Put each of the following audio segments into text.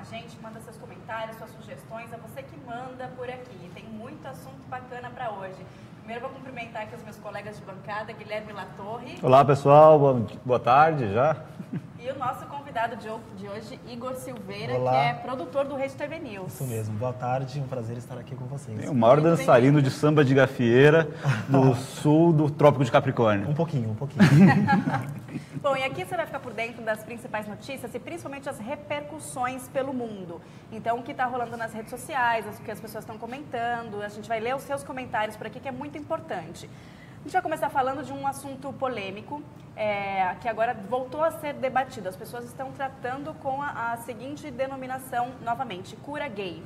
gente, manda seus comentários, suas sugestões, é você que manda por aqui. Tem muito assunto bacana para hoje. Primeiro, vou cumprimentar aqui os meus colegas de bancada, Guilherme Latorre. Olá, pessoal. Boa tarde já. E o nosso convidado de hoje, Igor Silveira, Olá. que é produtor do Rede TV News. Isso mesmo. Boa tarde, um prazer estar aqui com vocês. O maior dançarino de samba de gafieira do sul do Trópico de Capricórnio. Um pouquinho. Bom, e aqui você vai ficar por dentro das principais notícias e principalmente as repercussões pelo mundo. Então, o que está rolando nas redes sociais, o que as pessoas estão comentando, a gente vai ler os seus comentários por aqui, que é muito importante. A gente vai começar falando de um assunto polêmico, que agora voltou a ser debatido. As pessoas estão tratando com a seguinte denominação, novamente, cura gay.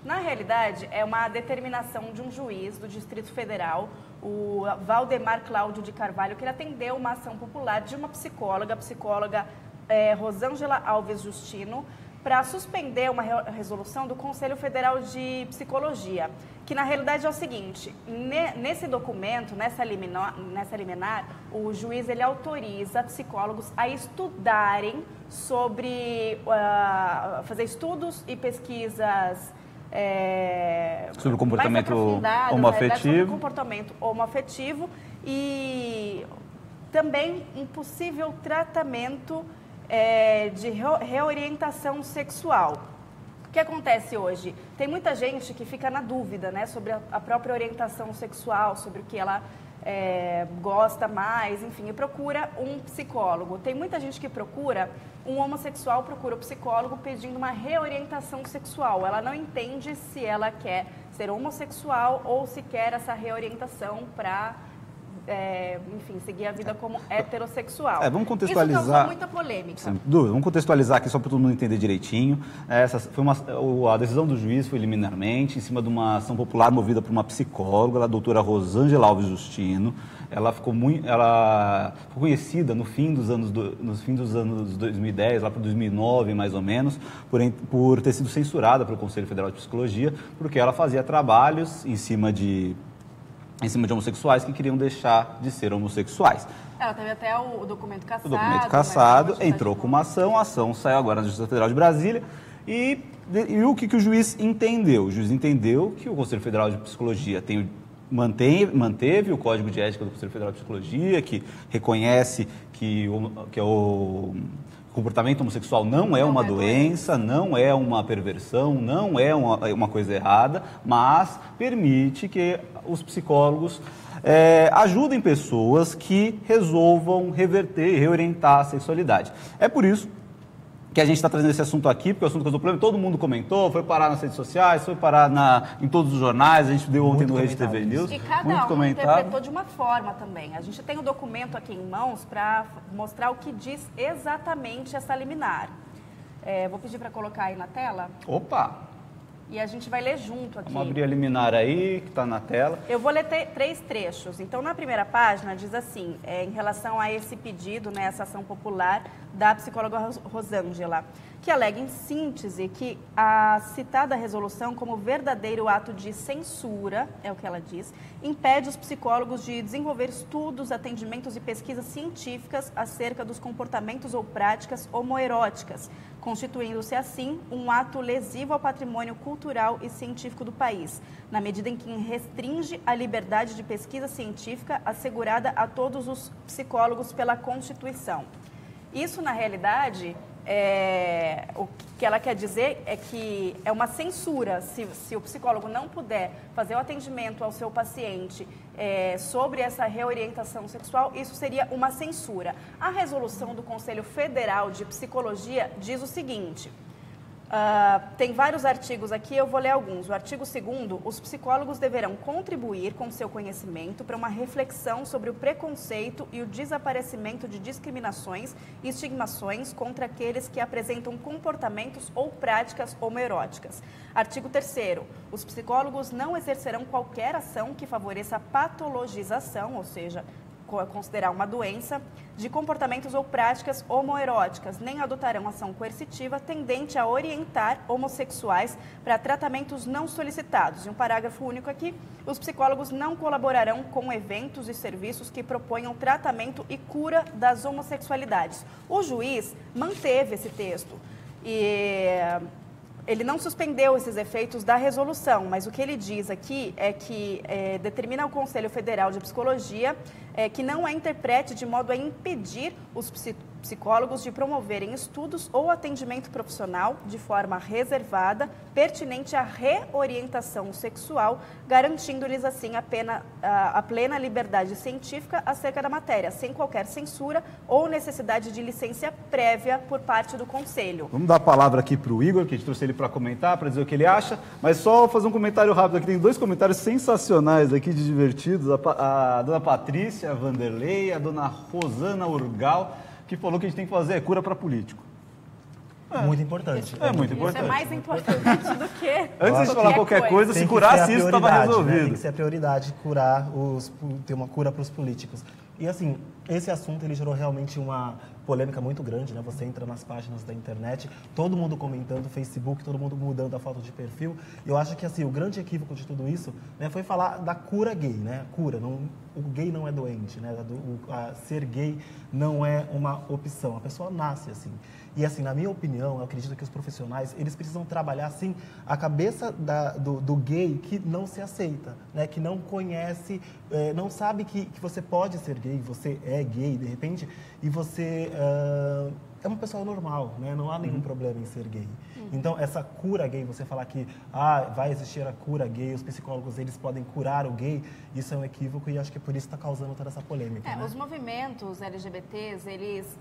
Na realidade, é uma determinação de um juiz do Distrito Federal, o Valdemar Cláudio de Carvalho, que ele atendeu uma ação popular de uma psicóloga, Rosângela Alves Justino, para suspender uma resolução do Conselho Federal de Psicologia, que na realidade é o seguinte: nesse documento, nessa liminar, o juiz ele autoriza psicólogos a estudarem sobre, fazer estudos e pesquisas sobre o comportamento homoafetivo. Sobre o homoafetivo. comportamento homoafetivo e também um possível tratamento de reorientação sexual. O que acontece hoje? Tem muita gente que fica na dúvida, né, sobre a própria orientação sexual, sobre o que ela gosta mais, enfim, e procura um psicólogo. Tem muita gente que procura, um homossexual procura o psicólogo pedindo uma reorientação sexual. Ela não entende se ela quer ser homossexual ou se quer essa reorientação para enfim, seguir a vida como heterossexual. Vamos contextualizar. Isso causou muita polêmica. Vamos contextualizar aqui só para todo mundo entender direitinho. A decisão do juiz foi liminarmente, em cima de uma ação popular movida por uma psicóloga, a doutora Rosângela Alves Justino. Ela ficou conhecida no fim dos anos 2010, lá para 2009 mais ou menos, por ter sido censurada pelo Conselho Federal de Psicologia, porque ela fazia trabalhos em cima de homossexuais que queriam deixar de ser homossexuais. Ela teve até o documento cassado. O documento cassado, entrou com uma ação, a ação saiu agora na Justiça Federal de Brasília. E o que o juiz entendeu? O juiz entendeu que o Conselho Federal de Psicologia manteve o Código de Ética do Conselho Federal de Psicologia, que reconhece que o comportamento homossexual não é uma doença, não é uma perversão, não é uma coisa errada, mas permite que os psicólogos ajudem pessoas que resolvam reverter e reorientar a sexualidade. É por isso que a gente está trazendo esse assunto aqui, porque o assunto causou problema, todo mundo comentou, foi parar nas redes sociais, foi parar em todos os jornais, a gente deu ontem no Rede TV News. E cada um interpretou de uma forma também. A gente tem o documento aqui em mãos para mostrar o que diz exatamente essa liminar. Vou pedir para colocar aí na tela. Opa! E a gente vai ler junto aqui. Vamos abrir a liminar aí, que está na tela. Eu vou ler 3 trechos. Então, na primeira página, diz assim, em relação a esse pedido, né, essa ação popular da psicóloga Rosângela, que alega em síntese que a citada resolução, como verdadeiro ato de censura, é o que ela diz, impede os psicólogos de desenvolver estudos, atendimentos e pesquisas científicas acerca dos comportamentos ou práticas homoeróticas, constituindo-se assim um ato lesivo ao patrimônio cultural e científico do país, na medida em que restringe a liberdade de pesquisa científica assegurada a todos os psicólogos pela Constituição. Isso, na realidade, o que ela quer dizer é que é uma censura. Se o psicólogo não puder fazer o atendimento ao seu paciente sobre essa reorientação sexual, isso seria uma censura. A resolução do Conselho Federal de Psicologia diz o seguinte... tem vários artigos aqui, eu vou ler alguns. O artigo 2º, os psicólogos deverão contribuir com seu conhecimento para uma reflexão sobre o preconceito e o desaparecimento de discriminações e estigmações contra aqueles que apresentam comportamentos ou práticas homoeróticas. Artigo 3º, os psicólogos não exercerão qualquer ação que favoreça a patologização, ou seja, considerar uma doença, de comportamentos ou práticas homoeróticas, nem adotarão ação coercitiva tendente a orientar homossexuais para tratamentos não solicitados. E um parágrafo único aqui, os psicólogos não colaborarão com eventos e serviços que proponham tratamento e cura das homossexualidades. O juiz manteve esse texto ele não suspendeu esses efeitos da resolução, mas o que ele diz aqui é que determina ao Conselho Federal de Psicologia que não a interprete de modo a impedir os psicólogos de promoverem estudos ou atendimento profissional de forma reservada, pertinente à reorientação sexual, garantindo-lhes assim a plena liberdade científica acerca da matéria, sem qualquer censura ou necessidade de licença prévia por parte do Conselho. Vamos dar a palavra aqui para o Igor, que a gente trouxe ele para comentar, para dizer o que ele acha, mas só fazer um comentário rápido aqui. Tem 2 comentários sensacionais aqui de divertidos. A dona Patrícia Vanderlei, a dona Rosana Urgal, que falou que a gente tem que fazer cura para político. Muito importante. Muito importante. Isso é mais importante do que... Antes de falar qualquer coisa, se curasse isso, estava resolvido. Né? Tem que ser a prioridade, ter uma cura para os políticos. E assim, esse assunto ele gerou realmente uma polêmica muito grande, né? Você entra nas páginas da internet, todo mundo comentando, Facebook, todo mundo mudando a foto de perfil. E eu acho que assim, o grande equívoco de tudo isso, né, foi falar da cura gay, né? Cura, o gay não é doente, né? Ser gay não é uma opção, a pessoa nasce assim. E assim, na minha opinião, eu acredito que os profissionais, eles precisam trabalhar assim a cabeça do gay que não se aceita, né? Que não conhece, não sabe que você pode ser gay, você é gay de repente, e você é uma pessoa normal, né? Não há nenhum problema em ser gay. Então, essa cura gay, você falar que vai existir a cura gay, os psicólogos eles podem curar o gay, isso é um equívoco e acho que por isso está causando toda essa polêmica. Né? Os movimentos LGBTs, eles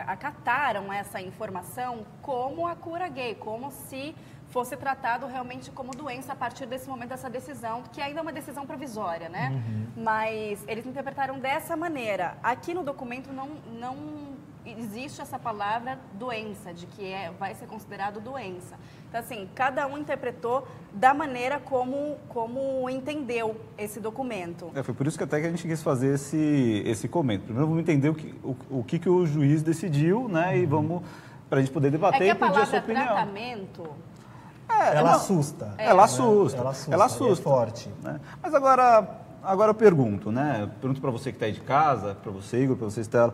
acataram essa informação como a cura gay, como se fosse tratado realmente como doença a partir desse momento, dessa decisão, que ainda é uma decisão provisória, né? Mas eles interpretaram dessa maneira. Aqui no documento não existe essa palavra doença, de que vai ser considerado doença. Então, assim, cada um interpretou da maneira como entendeu esse documento. Foi por isso que até que a gente quis fazer esse comento. Primeiro vamos entender o que o juiz decidiu, né? E vamos, para a gente poder debater e pedir a sua opinião. Tratamento... Ela assusta. Ela assusta. Ela assusta. É forte. Né? Mas agora eu pergunto, né? Pergunto para você que está aí de casa, para você, Igor, para você, Estela.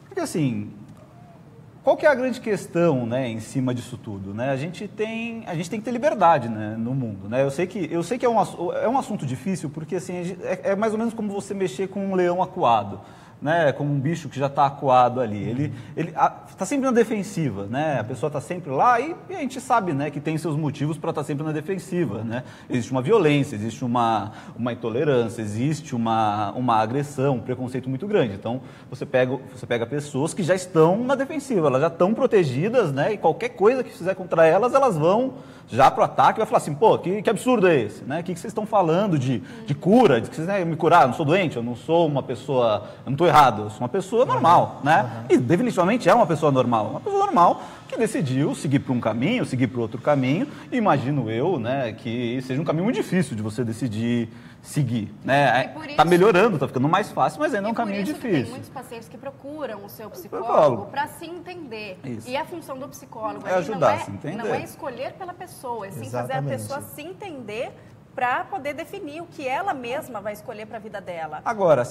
Porque assim, qual que é a grande questão, né, em cima disso tudo, né? A gente tem que ter liberdade, né, no mundo, né? Eu sei que é um assunto difícil porque assim é mais ou menos como você mexer com um leão acuado, né, como um bicho que já está acuado ali. Ele está sempre na defensiva, né? A pessoa está sempre lá e a gente sabe, né, que tem seus motivos para estar sempre na defensiva, né? Existe uma violência, existe uma intolerância, existe uma agressão, um preconceito muito grande. Então, você pega pessoas que já estão na defensiva, elas já estão protegidas, né? E qualquer coisa que fizer contra elas, elas vão já pro ataque e vai falar assim, pô, que absurdo é esse, né? O que vocês estão falando de cura, de que vocês vão me curar? Eu não sou doente, eu não sou uma pessoa, eu não estou errado, eu sou uma pessoa normal, né? E definitivamente é uma pessoa normal que decidiu seguir por um caminho, seguir por outro caminho, e imagino eu, né, que seja um caminho muito difícil de você decidir seguir, né? Tá melhorando, tá ficando mais fácil, mas ainda é um caminho difícil. Tem muitos pacientes que procuram o seu psicólogo para se entender. Isso. E a função do psicólogo é ajudar a se entender. Não é escolher pela pessoa, é sim fazer a pessoa se entender para poder definir o que ela mesma vai escolher para a vida dela. Agora,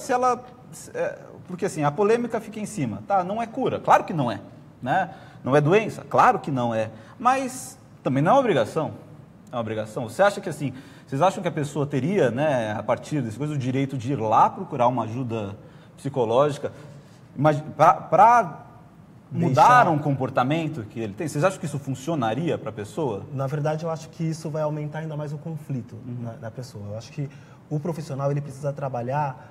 porque assim, a polêmica fica em cima, tá? Não é cura, claro que não é, né? Não é doença, claro que não é, mas também não é obrigação. É uma obrigação. Você acha que assim, vocês acham que a pessoa teria, né, a partir desse coisa, o direito de ir lá procurar uma ajuda psicológica para mudar um comportamento que ele tem? Vocês acham que isso funcionaria para a pessoa? Na verdade, eu acho que isso vai aumentar ainda mais o conflito na pessoa. Eu acho que o profissional ele precisa trabalhar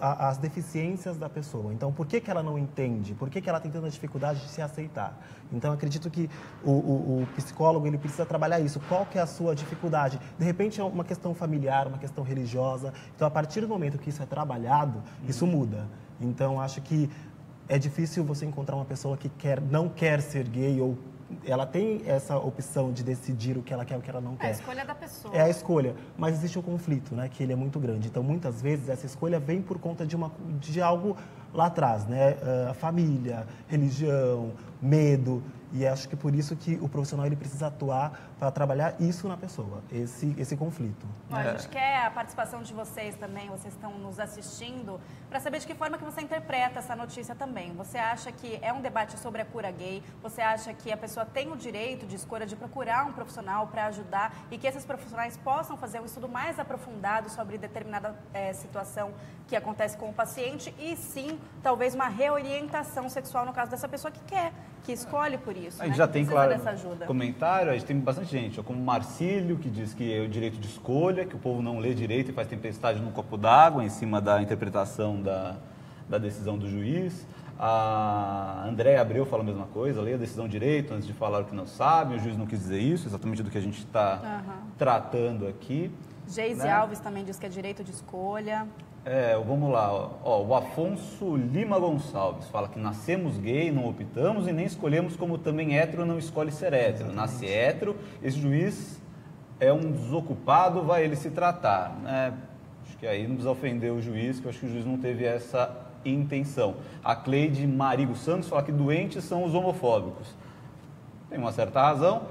as deficiências da pessoa. Então, por que ela não entende? Por que ela tem tanta dificuldade de se aceitar? Então, acredito que o psicólogo ele precisa trabalhar isso. Qual que é a sua dificuldade? De repente, é uma questão familiar, uma questão religiosa. Então, a partir do momento que isso é trabalhado, isso muda. Então, acho que é difícil você encontrar uma pessoa que não quer ser gay ou ela tem essa opção de decidir o que ela quer e o que ela não quer. É a escolha da pessoa. É a escolha, mas existe um conflito, né, que ele é muito grande. Então, muitas vezes, essa escolha vem por conta de algo lá atrás, né? A família, religião, medo. E acho que por isso que o profissional ele precisa atuar para trabalhar isso na pessoa, esse conflito. Bom, a gente quer a participação de vocês também, vocês estão nos assistindo, para saber de que forma que você interpreta essa notícia também. Você acha que é um debate sobre a cura gay? Você acha que a pessoa tem o direito de escolha de procurar um profissional para ajudar e que esses profissionais possam fazer um estudo mais aprofundado sobre determinada situação que acontece com o paciente e sim, talvez uma reorientação sexual no caso dessa pessoa que quer, que escolhe por isso, A gente né? já Que tem, precisa claro, dessa ajuda. comentário, a gente tem bastante gente, como Marcílio, que diz que é o direito de escolha, que o povo não lê direito e faz tempestade num copo d'água em cima da interpretação da decisão do juiz. A Andréa Abreu fala a mesma coisa, lê a decisão direito antes de falar o que não sabe, o juiz não quis dizer isso, exatamente do que a gente está tratando aqui. Geise né? Alves também diz que é direito de escolha. Vamos lá, ó, o Afonso Lima Gonçalves fala que nascemos gay, não optamos e nem escolhemos, como também hétero não escolhe ser hétero. Nasce hétero, esse juiz é um desocupado, vai ele se tratar. Né? Acho que aí não precisa ofender o juiz, que eu acho que o juiz não teve essa intenção. A Cleide Marigo Santos fala que doentes são os homofóbicos. Tem uma certa razão.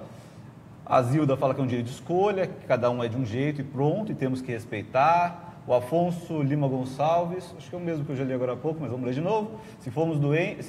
A Zilda fala que é um direito de escolha, que cada um é de um jeito e pronto, e temos que respeitar. O Afonso Lima Gonçalves, acho que é o mesmo que eu já li agora há pouco, mas vamos ler de novo. Se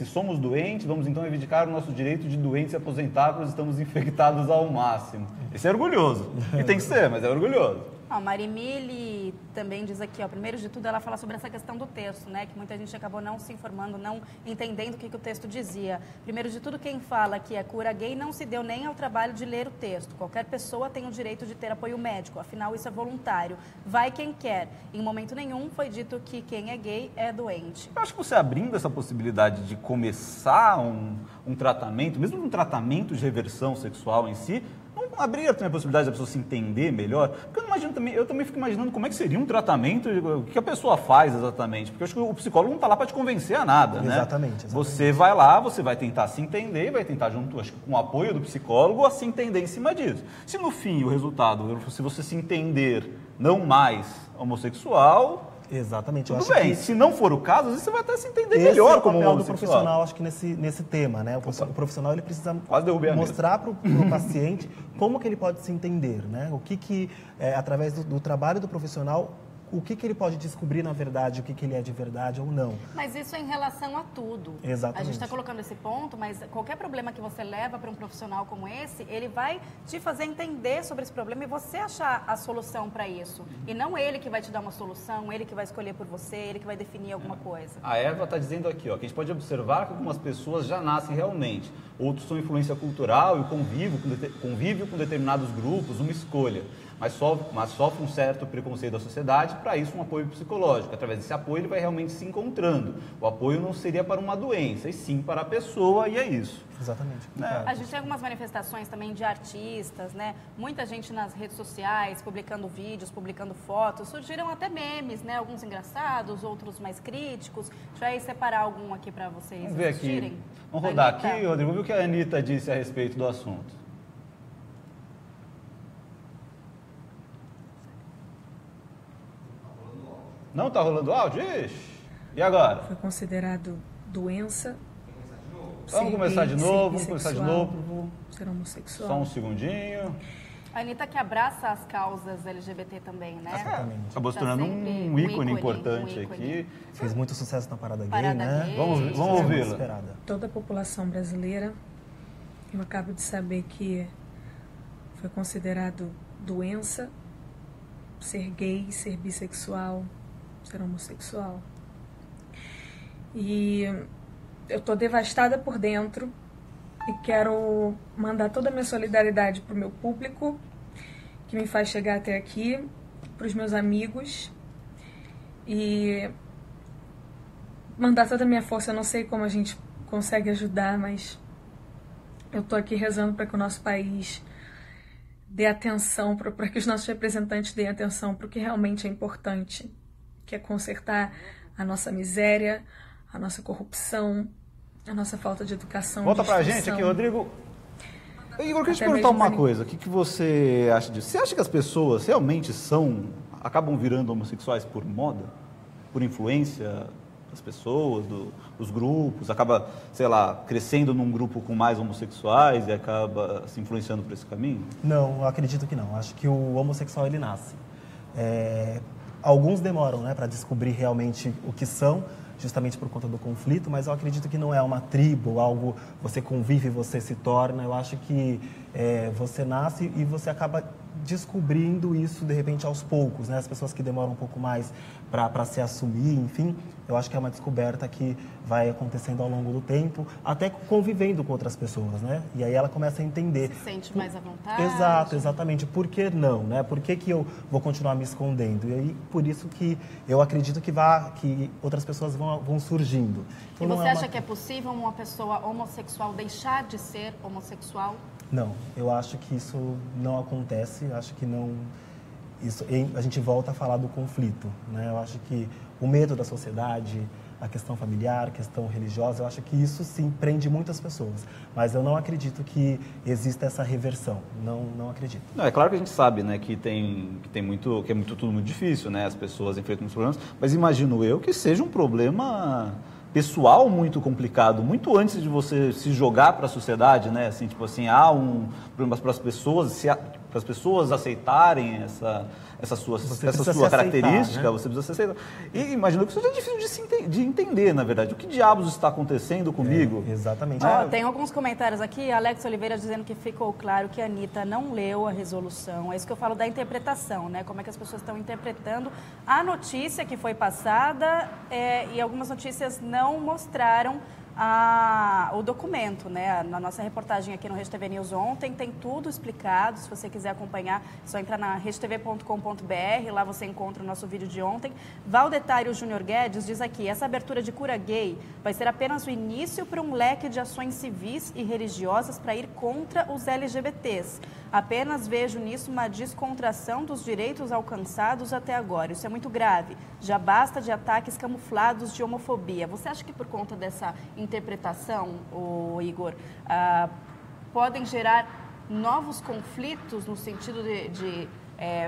somos doentes, vamos então reivindicar o nosso direito de doentes e aposentar, pois estamos infectados ao máximo. Esse é orgulhoso. E tem que ser, mas é orgulhoso. A Marimile também diz aqui, ó, primeiro de tudo ela fala sobre essa questão do texto, né, que muita gente acabou não se informando, não entendendo o que o texto dizia. Primeiro de tudo, quem fala que é cura gay não se deu nem ao trabalho de ler o texto. Qualquer pessoa tem o direito de ter apoio médico, afinal isso é voluntário. Vai quem quer. Em momento nenhum foi dito que quem é gay é doente. Eu acho que você abrindo essa possibilidade de começar um tratamento, mesmo um tratamento de reversão sexual em si, não abrir também a possibilidade da pessoa se entender melhor? Porque eu também fico imaginando como é que seria um tratamento, o que a pessoa faz exatamente. Porque eu acho que o psicólogo não está lá para te convencer a nada, né? Exatamente. Você vai lá, você vai tentar se entender, vai tentar junto, acho que com o apoio do psicólogo, a se entender em cima disso. Se no fim o resultado, se você se entender não mais homossexual... Exatamente. Tudo bem, se não for o caso, às vezes você vai até se entender melhor como homossexual. homossexual. Do profissional, acho que nesse tema, né? O profissional ele precisa mostrar para o paciente como que ele pode se entender, né? O que através do trabalho do profissional, o que ele pode descobrir na verdade, o que ele é de verdade ou não. Mas isso é em relação a tudo. Exatamente. A gente está colocando esse ponto, mas qualquer problema que você leva para um profissional como esse, ele vai te fazer entender sobre esse problema e você achar a solução para isso. E não ele que vai te dar uma solução, ele que vai escolher por você, ele que vai definir alguma coisa. A Eva está dizendo aqui, ó, que a gente pode observar que algumas pessoas já nascem realmente, outros são influência cultural e convívio com determinados grupos, uma escolha. Mas sofre um certo preconceito da sociedade, para isso um apoio psicológico. Através desse apoio ele vai realmente se encontrando. O apoio não seria para uma doença, e sim para a pessoa, e é isso. Exatamente. A gente tem algumas manifestações também de artistas, né? Muita gente nas redes sociais, publicando vídeos, publicando fotos. Surgiram até memes, né? Alguns engraçados, outros mais críticos. Já ia separar algum aqui para vocês Vamos ver assistirem. aqui. Vamos rodar Anitta. aqui, Rodrigo. Vamos ver o que a Anitta disse a respeito do assunto. Não está rolando áudio? Ixi. E agora? Foi considerado doença. Vamos começar de novo, Ser homossexual. Só um segundinho. A Anitta que abraça as causas LGBT também, né? Exatamente. Acabou se Tá tornando sempre um ícone um importante ícone. aqui. Fez muito sucesso na Parada Gay, Parada né? Gay. Vamos ouvi-la. Esperada. Toda a população brasileira, eu acabo de saber que foi considerado doença ser gay, ser bissexual, ser homossexual. E eu tô devastada por dentro e quero mandar toda a minha solidariedade pro meu público, que me faz chegar até aqui, pros meus amigos, e mandar toda a minha força. Eu não sei como a gente consegue ajudar, mas eu tô aqui rezando para que o nosso país dê atenção, para que os nossos representantes deem atenção para o que realmente é importante, que é consertar a nossa miséria, a nossa corrupção, a nossa falta de educação. Volta de pra instrução. gente aqui, Rodrigo. Igor, eu queria te Até perguntar mesmo uma pra coisa. O que você acha disso? Você acha que as pessoas realmente acabam virando homossexuais por moda? Por influência das pessoas, dos grupos, acaba, sei lá, crescendo num grupo com mais homossexuais e acaba se influenciando por esse caminho? Não, eu acredito que não. Acho que o homossexual, ele nasce. Alguns demoram, né, para descobrir realmente o que são, justamente por conta do conflito, mas eu acredito que não é uma tribo, algo você convive, você se torna. Eu acho que você nasce e você acaba descobrindo isso, de repente, aos poucos, né? As pessoas que demoram um pouco mais para se assumir, enfim, eu acho que é uma descoberta que vai acontecendo ao longo do tempo, até convivendo com outras pessoas, né? E aí ela começa a entender. Se sente mais à vontade. Exato, exatamente. Por que não, né? Por que eu vou continuar me escondendo? E aí, por isso que eu acredito que outras pessoas vão surgindo. Então, e você acha que é possível uma pessoa homossexual deixar de ser homossexual? Não, eu acho que isso não acontece, acho que não... a gente volta a falar do conflito, né? Eu acho que o medo da sociedade, a questão familiar, a questão religiosa, eu acho que isso sim prende muitas pessoas. Mas eu não acredito que exista essa reversão, não acredito. Não, é claro que a gente sabe, né, que é tudo muito difícil, né? As pessoas enfrentam muitos problemas, mas imagino eu que seja um problema pessoal muito complicado, muito antes de você se jogar para a sociedade, né? Assim, tipo assim, há um problema para as pessoas aceitarem essa sua característica, né? Você precisa se aceitar. E imagino que isso seja difícil de entender, na verdade. O que diabos está acontecendo comigo? Exatamente. Tem alguns comentários aqui, Alex Oliveira dizendo que ficou claro que a Anitta não leu a resolução. É isso que eu falo da interpretação, né? Como é que as pessoas estão interpretando a notícia que foi passada e algumas notícias não mostraram o documento, né? Na nossa reportagem aqui no Rede TV News ontem tem tudo explicado. Se você quiser acompanhar, é só entrar na redetv.com.br, lá você encontra o nosso vídeo de ontem. Valdetário Júnior Guedes diz aqui: essa abertura de cura gay vai ser apenas o início para um leque de ações civis e religiosas para ir contra os LGBTs. Apenas vejo nisso uma descontração dos direitos alcançados até agora. Isso é muito grave. Já basta de ataques camuflados de homofobia. Você acha que por conta dessa interpretação, Igor, podem gerar novos conflitos no sentido de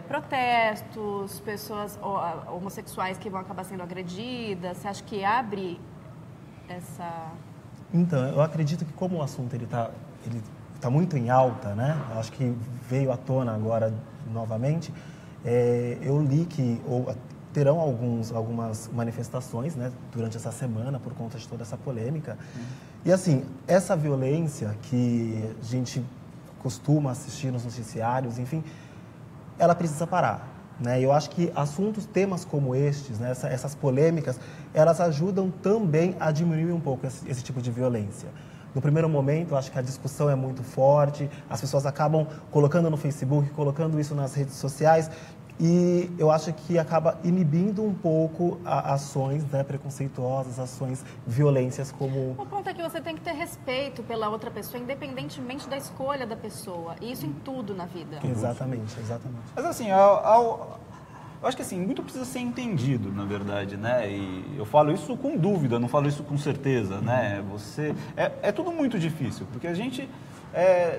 protestos, pessoas homossexuais que vão acabar sendo agredidas? Você acha que abre essa... Então, eu acredito que como o assunto ele tá muito em alta, né? Eu acho que veio à tona agora novamente. Eu li que terão algumas manifestações, né, durante essa semana por conta de toda essa polêmica. E assim, essa violência que a gente costuma assistir nos noticiários, enfim, ela precisa parar, né? Eu acho que temas como estes, né, essas polêmicas, elas ajudam também a diminuir um pouco esse tipo de violência. No primeiro momento, eu acho que a discussão é muito forte, as pessoas acabam colocando no Facebook, colocando isso nas redes sociais, e eu acho que acaba inibindo um pouco ações, né, preconceituosas, ações, violências como... O ponto é que você tem que ter respeito pela outra pessoa, independentemente da escolha da pessoa. E isso em tudo na vida. Exatamente. Mas assim, eu acho que assim, muito precisa ser entendido, na verdade, né? E eu falo isso com dúvida, não falo isso com certeza, né? É tudo muito difícil, porque a gente...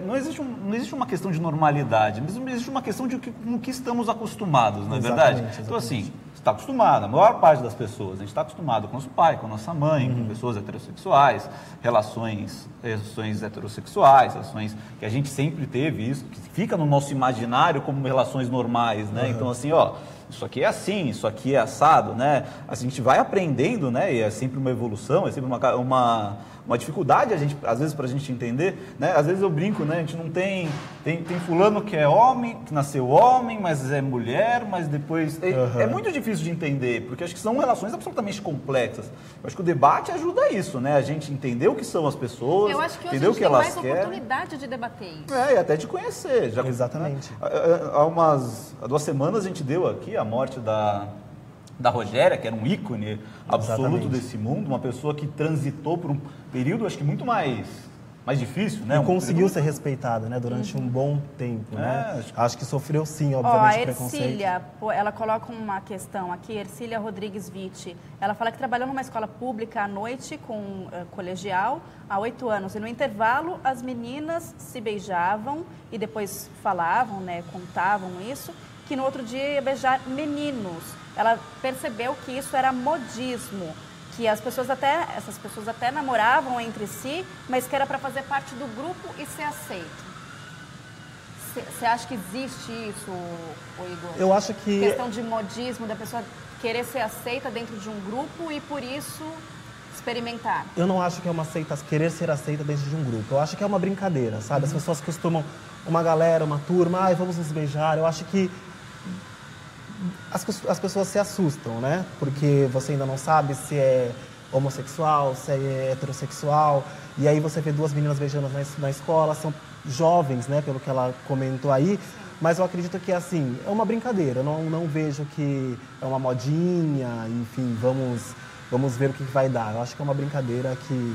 não existe uma questão de normalidade, mas existe uma questão com o que estamos acostumados, não é verdade? Então, assim, você está acostumado, a maior parte das pessoas, a gente está acostumado com o nosso pai, com a nossa mãe, com pessoas heterossexuais, relações heterossexuais, relações que a gente sempre teve, isso que fica no nosso imaginário como relações normais, né? Então, assim, isso aqui é assim, isso aqui é assado, né? A gente vai aprendendo, né? E é sempre uma evolução, é sempre uma dificuldade, às vezes, para a gente entender, né? Às vezes eu brinco, né? A gente não tem fulano que é homem, que nasceu homem, mas é mulher, mas depois... É muito difícil de entender, porque acho que são relações absolutamente complexas. Eu acho que o debate ajuda isso, né? A gente entender o que são as pessoas, eu acho que hoje entender o que elas querem. tem mais oportunidade de debater isso. E até de conhecer. Exatamente. Há 2 semanas a gente deu aqui a morte da Rogéria, que era um ícone absoluto desse mundo, uma pessoa que transitou por um período, acho que muito mais difícil, né? E conseguiu ser respeitada, né? Durante um bom tempo, né? Acho que sofreu sim, A obviamente, preconceito. Ercília, ela coloca uma questão aqui, Ercília Rodrigues Vitti. Ela fala que trabalhou numa escola pública à noite com colegial há 8 anos. E no intervalo, as meninas se beijavam e depois falavam, né? Contavam isso, que no outro dia ia beijar meninos. Ela percebeu que isso era modismo, que essas pessoas até namoravam entre si, mas que era para fazer parte do grupo e ser aceito. Você acha que existe isso, Igor? Eu acho que... Questão de modismo, da pessoa querer ser aceita dentro de um grupo e, por isso, experimentar. Eu não acho que é uma querer ser aceita dentro de um grupo. Eu acho que é uma brincadeira, sabe? As pessoas costumam, uma galera, uma turma, vamos nos beijar. Eu acho que as pessoas se assustam, né? Porque você ainda não sabe se é homossexual, se é heterossexual. E aí você vê duas meninas beijando na escola, são jovens, né? Pelo que ela comentou aí. Sim. Mas eu acredito que, assim, é uma brincadeira. Eu não vejo que é uma modinha, enfim, vamos ver o que vai dar. Eu acho que é uma brincadeira que...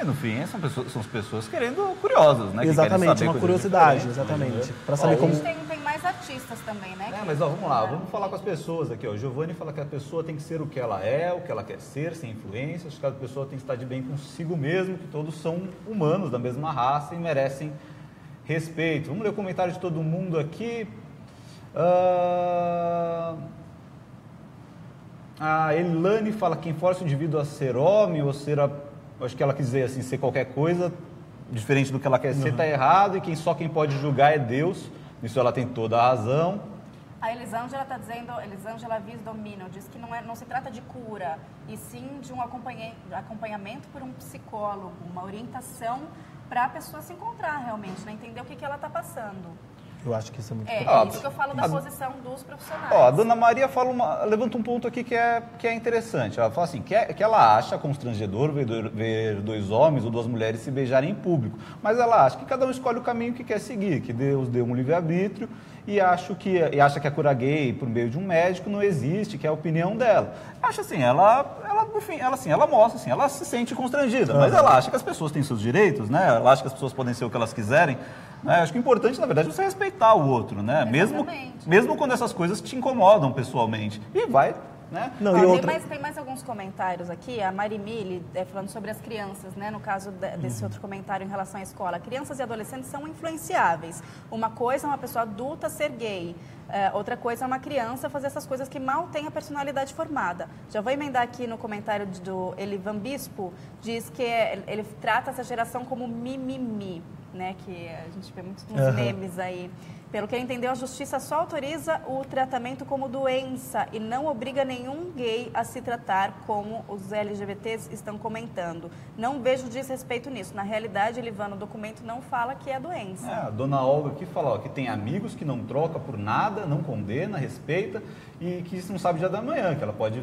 no fim, são pessoas querendo, curiosas, né? Exatamente, uma curiosidade, exatamente. Para saber como... Tem mais artistas também, né? Mas vamos lá, vamos falar com as pessoas aqui. O Giovanni fala que a pessoa tem que ser o que ela é, o que ela quer ser, sem influência. Acho que cada pessoa tem que estar de bem consigo mesmo, que todos são humanos da mesma raça e merecem respeito. Vamos ler o comentário de todo mundo aqui. A Elane fala que quem força o indivíduo a ser homem ou ser acho que ela quis dizer assim, ser qualquer coisa diferente do que ela quer ser, está errado, e só quem pode julgar é Deus. Isso ela tem toda a razão. A Elisângela está dizendo, Elisângela Visdomino, diz que não se trata de cura, e sim de um acompanhamento por um psicólogo, uma orientação para a pessoa se encontrar realmente, né? Entender o que ela está passando. Eu acho que isso é muito importante. É isso que eu falo da posição dos profissionais. A dona Maria levanta um ponto aqui que é interessante. Ela fala assim, que ela acha constrangedor ver dois homens ou duas mulheres se beijarem em público. Mas ela acha que cada um escolhe o caminho que quer seguir, que Deus deu um livre-arbítrio e acha que a cura gay por meio de um médico não existe, que é a opinião dela. Acha assim, ela mostra assim, ela se sente constrangida, mas ela acha que as pessoas têm seus direitos, né? Ela acha que as pessoas podem ser o que elas quiserem. Acho que o importante, na verdade, é você respeitar o outro, né? Mesmo quando essas coisas te incomodam pessoalmente. E vai, né? Tem mais alguns comentários aqui. A Marimile falando sobre as crianças, né? No caso desse outro comentário em relação à escola. Crianças e adolescentes são influenciáveis. Uma coisa é uma pessoa adulta ser gay. Outra coisa é uma criança fazer essas coisas que mal tem a personalidade formada. Já vou emendar aqui no comentário do Elivan Bispo, diz que ele trata essa geração como mimimi, né? Que a gente vê muitos memes aí. Pelo que ele entendeu, a justiça só autoriza o tratamento como doença e não obriga nenhum gay a se tratar como os LGBTs estão comentando. Não vejo desrespeito nisso. Na realidade, Elivan, o documento não fala que é doença. A dona Olga aqui fala que tem amigos que não troca por nada, não condena, respeita e que isso não sabe dia da manhã, que ela pode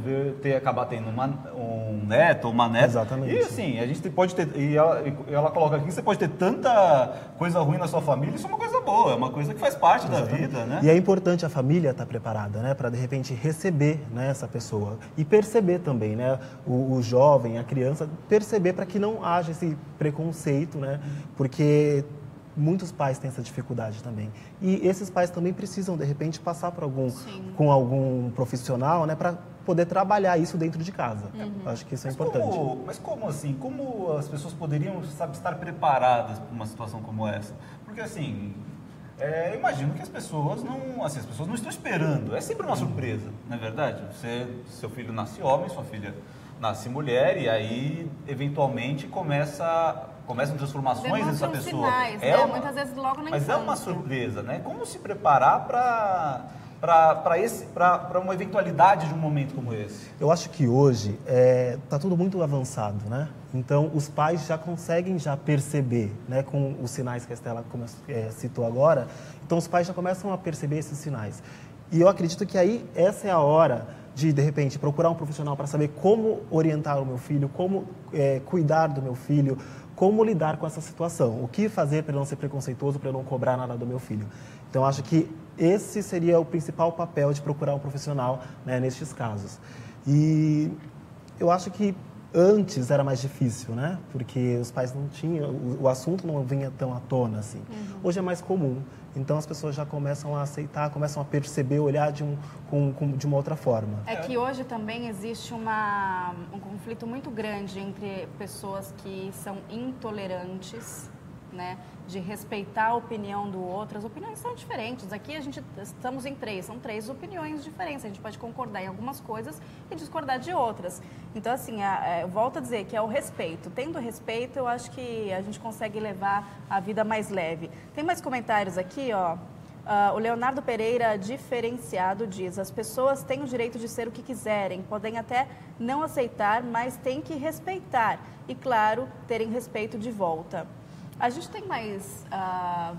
acabar tendo um neto ou uma neta. Exatamente. E assim, a gente pode ter, e ela coloca aqui que você pode ter tanta coisa ruim na sua família, isso é uma coisa boa, é uma coisa que faz parte da vida, né? E é importante a família estar preparada, né, para de repente receber, né, essa pessoa e perceber também, né, o jovem, a criança, perceber para que não haja esse preconceito, né, porque muitos pais têm essa dificuldade também. E esses pais também precisam, de repente, passar por com algum profissional, né, para poder trabalhar isso dentro de casa. Acho que isso é importante. Mas como assim? Como as pessoas poderiam, estar preparadas para uma situação como essa? Porque assim, imagino que as pessoas não estão esperando. É sempre uma surpresa, não é verdade? Seu filho nasce homem, sua filha nasce mulher, e aí, eventualmente, começam transformações nessa pessoa. Sinais, muitas vezes logo na infância. Mas é uma surpresa, né? Como se preparar para uma eventualidade de um momento como esse? Eu acho que hoje está tudo muito avançado, né? Então, os pais já conseguem perceber, né, com os sinais que a Estela citou agora. Então, os pais já começam a perceber esses sinais. E eu acredito que aí essa é a hora de repente, procurar um profissional para saber como orientar o meu filho, como cuidar do meu filho, como lidar com essa situação, o que fazer para não ser preconceituoso, para não cobrar nada do meu filho. Então, acho que esse seria o principal papel de procurar um profissional, né, nestes casos. E eu acho que antes era mais difícil, né? Porque os pais não tinham, o assunto não vinha tão à tona assim. Hoje é mais comum. Então as pessoas já começam a aceitar, começam a perceber, olhar de uma outra forma. É que hoje também existe um conflito muito grande entre pessoas que são intolerantes, né? De respeitar a opinião do outro. As opiniões são diferentes. Aqui estamos em três, são 3 opiniões diferentes. A gente pode concordar em algumas coisas e discordar de outras. Então, assim, eu volto a dizer que é o respeito. Tendo respeito, eu acho que a gente consegue levar a vida mais leve. Tem mais comentários aqui, ó. O Leonardo Pereira, diferenciado, diz: as pessoas têm o direito de ser o que quiserem, podem até não aceitar, mas têm que respeitar. E, claro, terem respeito de volta. A gente tem mais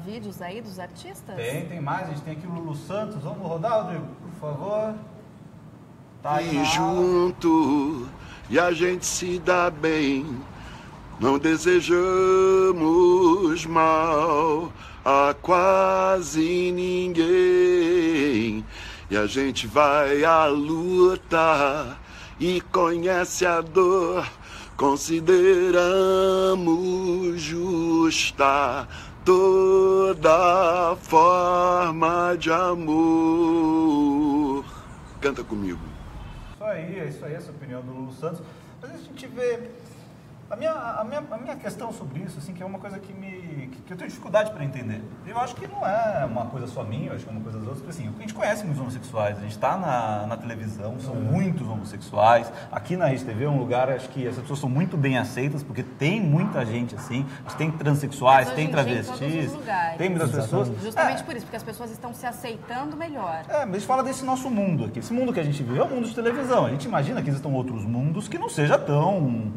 vídeos aí dos artistas? Tem mais. A gente tem aqui o Lulu Santos. Vamos rodar, Rodrigo, por favor. Tá aí. E junto, e a gente se dá bem, não desejamos mal a quase ninguém. E a gente vai à luta e conhece a dor. Consideramos justa toda forma de amor. Canta comigo. Isso aí, essa opinião do Lulu Santos. Mas a gente vê... A minha questão sobre isso, assim, que é uma coisa que eu tenho dificuldade para entender. Eu acho que não é uma coisa só minha, eu acho que é uma coisa das outras, porque assim, a gente conhece muitos homossexuais, a gente está na televisão, são muitos homossexuais. Aqui na Rede TV é um lugar, acho que as pessoas são muito bem aceitas, porque tem muita gente assim, a gente tem transexuais, tem travestis, tem muitas pessoas. Justamente por isso, porque as pessoas estão se aceitando melhor. Mas a gente fala desse nosso mundo aqui, esse mundo que a gente vê é o mundo de televisão. A gente imagina que existam outros mundos que não seja tão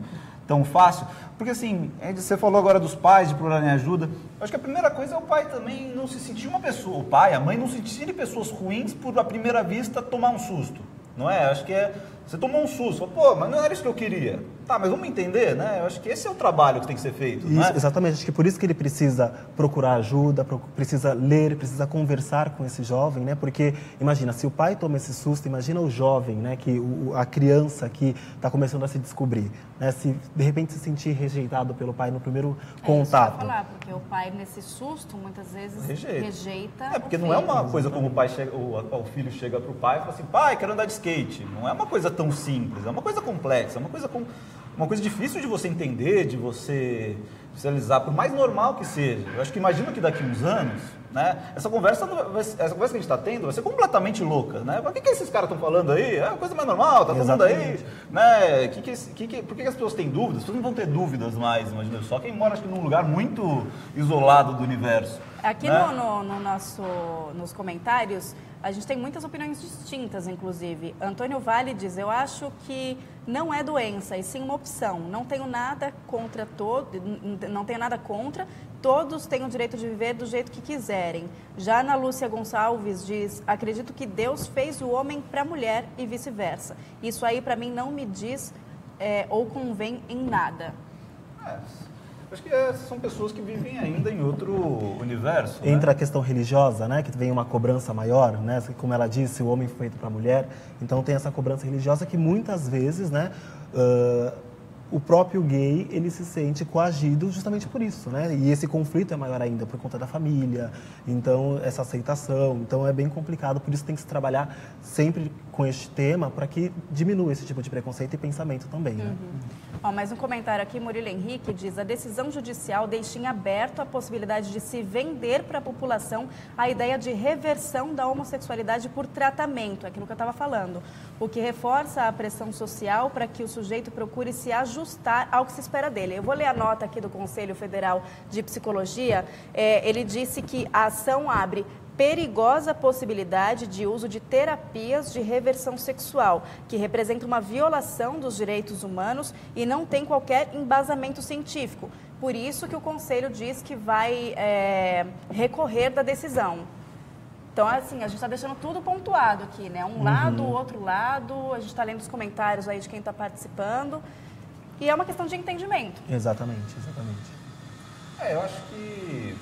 fácil, porque assim, você falou agora dos pais de procurarem ajuda. Eu acho que a primeira coisa é o pai também não se sentir uma pessoa, o pai, a mãe não se sentirem pessoas ruins por, à primeira vista, tomar um susto, não é? Acho que você tomou um susto, pô, mas não era isso que eu queria. Tá, mas vamos entender, né? Eu acho que esse é o trabalho que tem que ser feito, isso, não é? Exatamente, acho que por isso que ele precisa procurar ajuda, precisa ler, precisa conversar com esse jovem, né? Porque, imagina, se o pai toma esse susto, imagina o jovem, né? A criança que está começando a se descobrir, né? Se, de repente, se sentir rejeitado pelo pai no primeiro contato. Isso que eu ia falar, porque o pai, nesse susto, muitas vezes rejeita porque o não filho. é uma coisa como o filho chega pro pai e fala assim, pai, quero andar de skate. Não é uma coisa tão simples, é uma coisa complexa, uma coisa difícil de você entender, de você socializar, por mais normal que seja. Eu acho que imagino que daqui a uns anos, né, essa conversa que a gente está tendo vai ser completamente louca, né? O que esses caras estão falando aí? É uma coisa mais normal, tá todo mundo aí, né? Por que as pessoas têm dúvidas? As pessoas não vão ter dúvidas mais, imagina só quem mora, acho que num lugar muito isolado do universo. Aqui, né? nos comentários, a gente tem muitas opiniões distintas, inclusive. Antônio Vale diz: eu acho que não é doença, e sim uma opção. Não tenho nada contra todos têm o direito de viver do jeito que quiserem. Já Ana Lúcia Gonçalves diz: acredito que Deus fez o homem para a mulher e vice-versa. Isso aí, para mim, não me diz ou convém em nada. Acho que são pessoas que vivem ainda em outro universo. Entra, né? a questão religiosa, né? Que vem uma cobrança maior, né? Como ela disse, o homem foi feito para a mulher. Então tem essa cobrança religiosa que muitas vezes, né? O próprio gay, ele se sente coagido justamente por isso, né? E esse conflito é maior ainda por conta da família, então essa aceitação, então é bem complicado, por isso tem que se trabalhar sempre com este tema para que diminua esse tipo de preconceito e pensamento também, né? Mais um comentário aqui, Murilo Henrique diz: a decisão judicial deixa em aberto a possibilidade de se vender para a população a ideia de reversão da homossexualidade por tratamento, é aquilo que eu estava falando, o que reforça a pressão social para que o sujeito procure se ajustar ao que se espera dele. Eu vou ler a nota aqui do Conselho Federal de Psicologia. Ele disse que a ação abre perigosa possibilidade de uso de terapias de reversão sexual, que representa uma violação dos direitos humanos e não tem qualquer embasamento científico. Por isso que o Conselho diz que vai recorrer da decisão. Então, assim, a gente está deixando tudo pontuado aqui, né? Um lado, o outro lado, a gente está lendo os comentários aí de quem está participando. E é uma questão de entendimento. Exatamente. Eu acho que...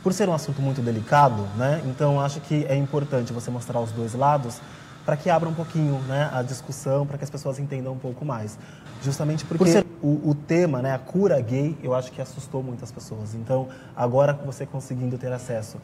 Por ser um assunto muito delicado, né? Então acho que é importante você mostrar os dois lados para que abra um pouquinho, né, a discussão, para que as pessoas entendam um pouco mais. Justamente porque o tema, né, a cura gay, eu acho que assustou muitas pessoas. Então, agora você conseguindo ter acesso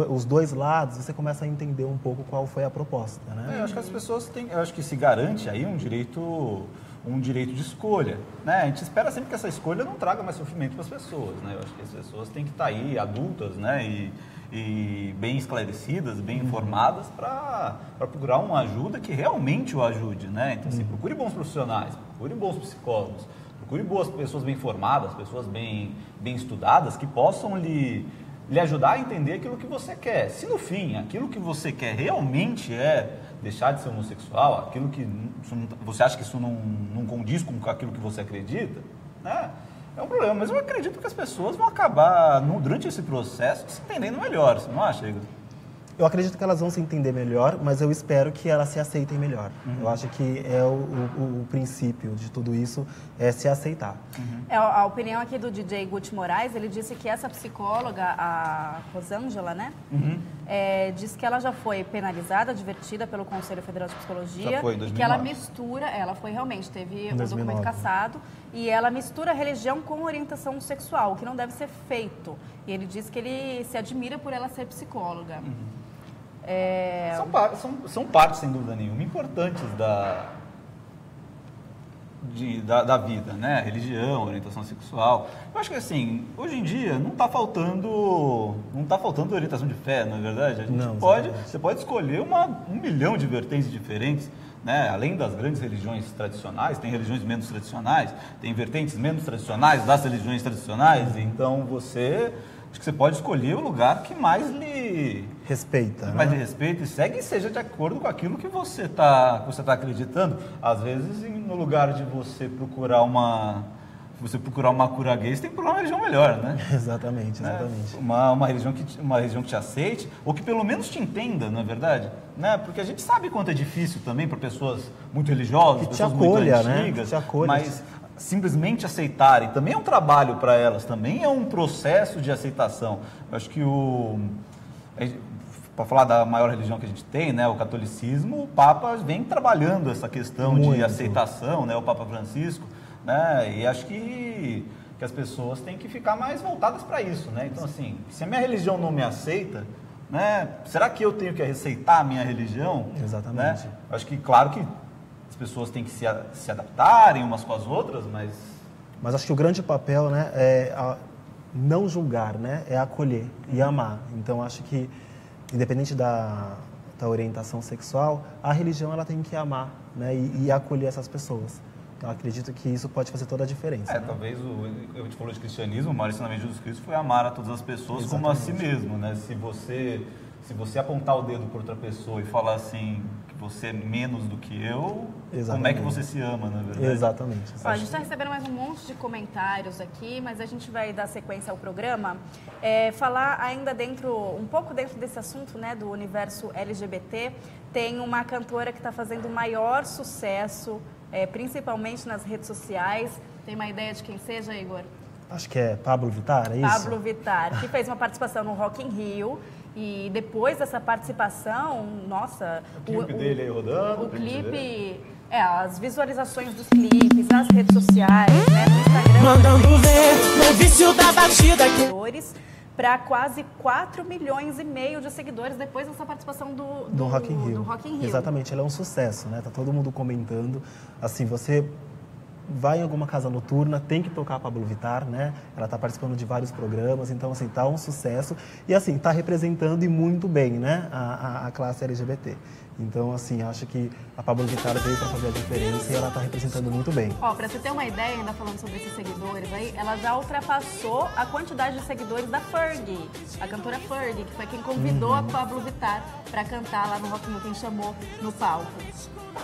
os dois lados, você começa a entender um pouco qual foi a proposta, né? Eu acho que as pessoas têm... Eu acho que se garante aí um direito um direito de escolha, né? A gente espera sempre que essa escolha não traga mais sofrimento para as pessoas, né? Eu acho que as pessoas têm que estar aí adultas, né? E bem esclarecidas, bem informadas para procurar uma ajuda que realmente o ajude, né? Então, assim, procure bons profissionais, procure bons psicólogos, procure boas pessoas bem formadas, pessoas bem estudadas que possam lhe ajudar a entender aquilo que você quer. Se no fim, aquilo que você quer realmente é deixar de ser homossexual, aquilo que você acha que isso não condiz com aquilo que você acredita, né? É um problema, mas eu acredito que as pessoas vão acabar, durante esse processo, se entendendo melhor, você não acha, Igor? Eu acredito que elas vão se entender melhor, mas eu espero que elas se aceitem melhor. Eu acho que é o princípio de tudo isso, é se aceitar. A opinião aqui do DJ Guti Moraes, ele disse que essa psicóloga, a Rosângela, né? Diz que ela já foi penalizada, advertida pelo Conselho Federal de Psicologia. Já foi em 2009. E que ela mistura, ela foi realmente, teve um 2009. documento cassado, e ela mistura religião com orientação sexual, o que não deve ser feito. E ele diz que ele se admira por ela ser psicóloga. São partes, sem dúvida nenhuma, importantes da vida, né? Religião, orientação sexual. Eu acho que, assim, hoje em dia não está faltando orientação de fé, não é verdade? A gente você pode escolher um milhão de vertentes diferentes, né? Além das grandes religiões tradicionais, tem religiões menos tradicionais, tem vertentes menos tradicionais das religiões tradicionais, então acho que você pode escolher o lugar que mais lhe Respeita. Mais lhe respeita e segue e seja de acordo com aquilo que você tá acreditando. Às vezes, no lugar de você procurar uma cura gay, você tem que procurar uma religião melhor, né? Exatamente. Uma religião que te aceite, ou que pelo menos te entenda, não é verdade? Né? Porque a gente sabe quanto é difícil também para pessoas muito religiosas, que pessoas te acolha, muito antigas, né? Te acolha. Mas simplesmente aceitarem também é um trabalho para elas, também é um processo de aceitação. Eu acho que para falar da maior religião que a gente tem, né, o catolicismo, o Papa vem trabalhando essa questão de aceitação, né, o Papa Francisco, né, e acho que as pessoas têm que ficar mais voltadas para isso, né? Então, assim, se a minha religião não me aceita, né, será que eu tenho que aceitar a minha religião? Exatamente. Né? Acho que, claro que as pessoas têm que se adaptarem umas com as outras, Mas acho que o grande papel, né, é não julgar, né, é acolher e amar. Então, acho que, independente da orientação sexual, a religião ela tem que amar, né, e acolher essas pessoas. Então, acredito que isso pode fazer toda a diferença. Né? Talvez, a gente falou de cristianismo, o maior ensinamento de Jesus Cristo foi amar a todas as pessoas como a si mesmo, né? Se você apontar o dedo para outra pessoa e falar assim, que você é menos do que eu, como é que você se ama, na verdade? Exatamente. Ó, a gente está recebendo mais um monte de comentários aqui, mas a gente vai dar sequência ao programa. Falar ainda um pouco dentro desse assunto, né, do universo LGBT, tem uma cantora que está fazendo o maior sucesso, principalmente nas redes sociais. Tem uma ideia de quem seja, Igor? Acho que é Pablo Vittar, é isso? Pablo Vittar, que fez uma participação no Rock in Rio. E depois dessa participação, nossa... O clipe dele aí rodando. O clipe... as visualizações dos clipes, as redes sociais, né, no Instagram... Mandando ver no vício da batida para quase 4,5 milhões de seguidores depois dessa participação do Rock in Rio. Do Rock in Rio. Exatamente, ela é um sucesso, né? Tá todo mundo comentando. Assim, você vai em alguma casa noturna, tem que tocar a Pablo Vittar, né? Ela tá participando de vários programas, então, assim, tá um sucesso. E, assim, tá representando e muito bem, né? A classe LGBT. Então, assim, acho que a Pablo Vittar veio para fazer a diferença e ela está representando muito bem. Ó, para você ter uma ideia, ainda falando sobre esses seguidores aí, ela já ultrapassou a quantidade de seguidores da Fergie, a cantora Fergie, que foi quem convidou a Pablo Vittar para cantar lá no Rock in Rio, quem chamou no palco.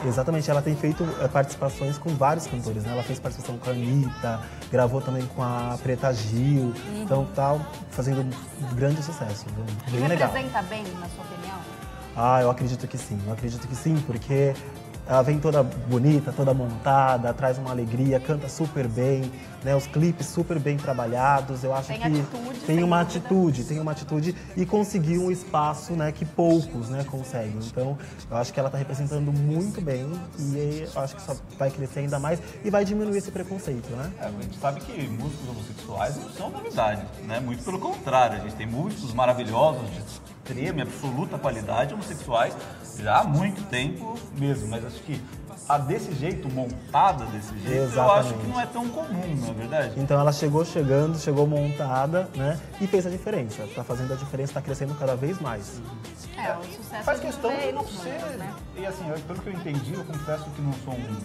Exatamente, ela tem feito participações com vários cantores, né? Ela fez participação com a Anitta, gravou também com a Preta Gil, então tá fazendo um grande sucesso, bem legal. Representa bem, na sua opinião? Eu acredito que sim, porque ela vem toda bonita, toda montada, traz uma alegria, canta super bem, né? Os clipes super bem trabalhados, eu acho que tem uma atitude e conseguiu um espaço, né, que poucos, né, conseguem. Então, eu acho que ela está representando muito bem e eu acho que só vai crescer ainda mais e vai diminuir esse preconceito, né? A gente sabe que músicos homossexuais não são novidade, né? Muito pelo contrário, a gente tem músicos maravilhosos de extrema e absoluta qualidade homossexuais já há muito tempo mesmo, mas acho que desse jeito, montada desse jeito, eu Exatamente. acho que não é tão comum, não é verdade? Então ela chegou montada, né? E fez a diferença. Tá fazendo a diferença, tá crescendo cada vez mais. O sucesso Faz a gente questão vê de não nos ser, números, né? e assim, pelo que eu entendi, eu confesso que não sou um